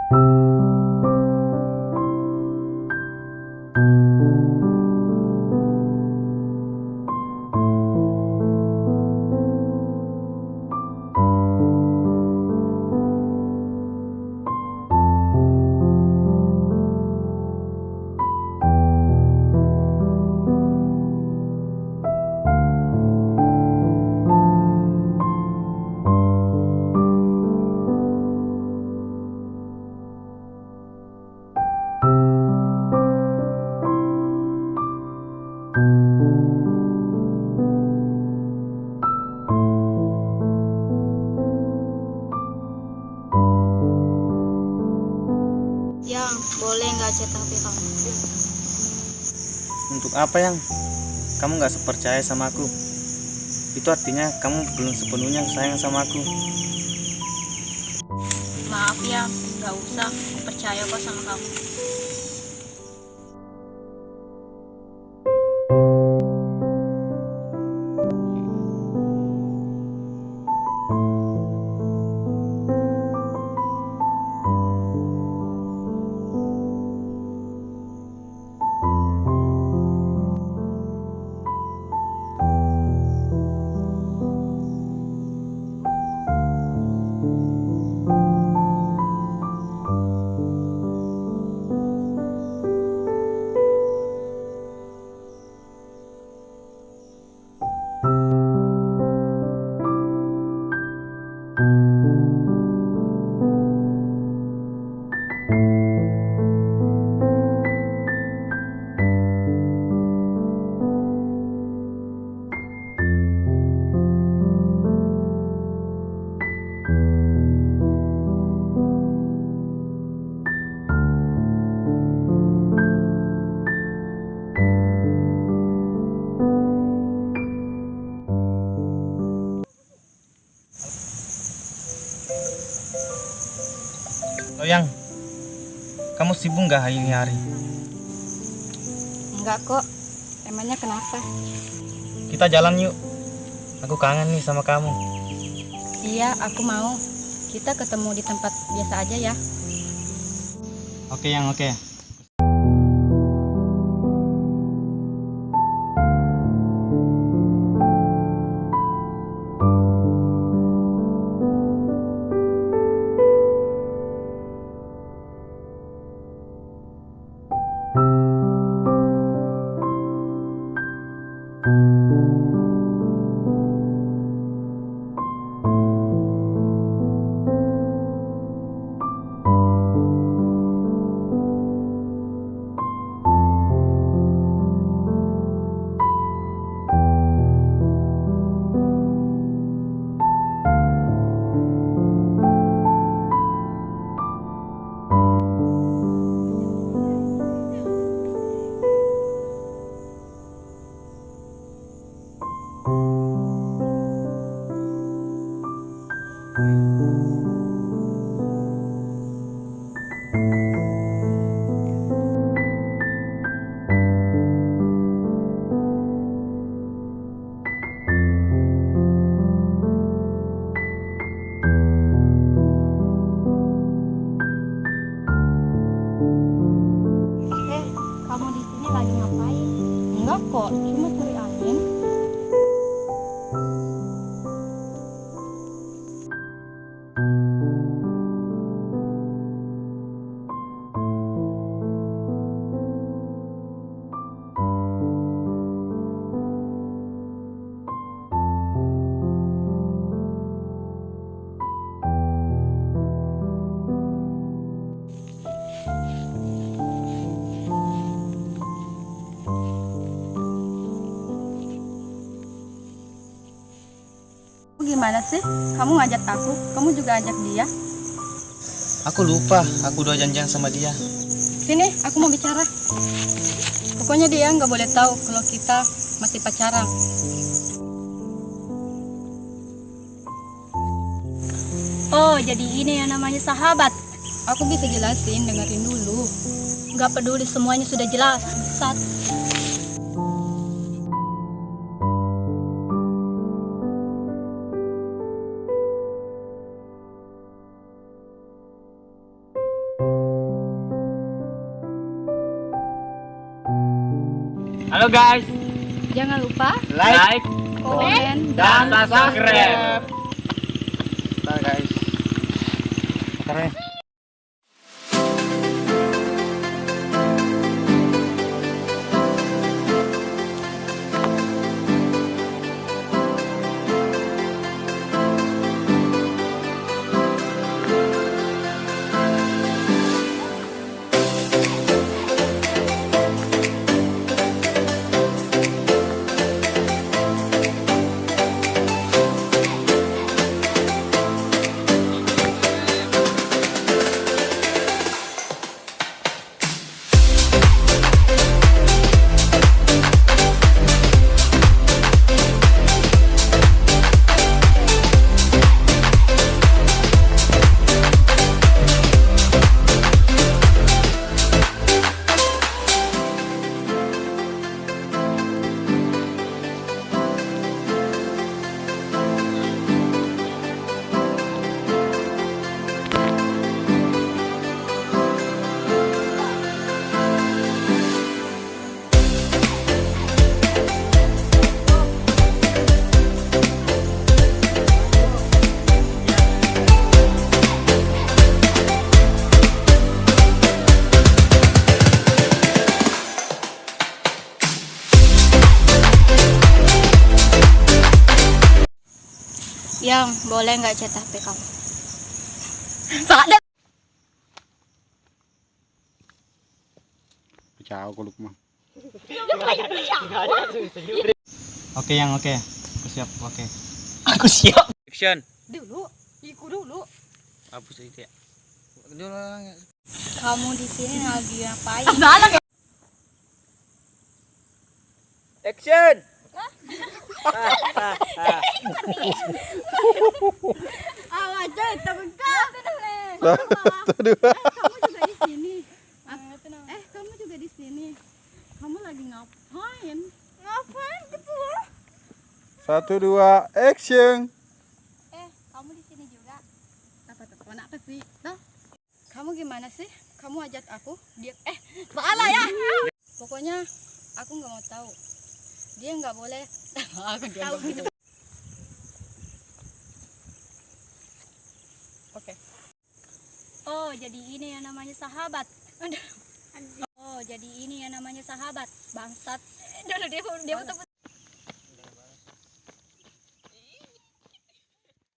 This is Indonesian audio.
Yang boleh nggak chat HP kamu? Untuk apa yang? Kamu gak sepercaya sama aku. Itu artinya kamu belum sepenuhnya sayang sama aku. Maaf ya, nggak usah. Aku percaya kok sama kamu. Yang, kamu sibuk gak ini hari? Enggak kok. Emangnya kenapa? Kita jalan yuk. Aku kangen nih sama kamu. Iya, aku mau. Kita ketemu di tempat biasa aja ya. Oke yang oke. Kamu di sini lagi ngapain? Enggak kok, cuma cari angin. Gimana sih? Kamu ngajak aku, kamu juga ajak dia. Aku lupa, aku udah janjian sama dia. Sini, aku mau bicara. Pokoknya dia nggak boleh tahu kalau kita masih pacaran. Oh, jadi ini yang namanya sahabat. Aku bisa jelasin, dengerin dulu. Nggak peduli, semuanya sudah jelas. Halo guys, Jangan lupa like, komen dan subscribe. Bentar guys. Bentar ya. Yang boleh nggak chat HP kamu? Sadar. Ciao aku Lukman. Oke yang oke. Aku siap. Oke. Aku siap. Action. Dulu, dulu. Hapus itu ya. Kamu di sini lagi ngapain? Action. Awas, temen kamu. Kamu juga di sini. Kamu juga di sini. Kamu lagi ngapain? Ngapain gitu? 1 2 action. Kamu di sini juga. Apa sih? Nah, kamu gimana sih? Kamu ajak aku, dia salah ya. Pokoknya aku nggak mau tahu. Dia nggak boleh tahu gitu. Oke. Oh, jadi ini yang namanya sahabat. Oh, jadi ini yang namanya sahabat. Bangsat. Dia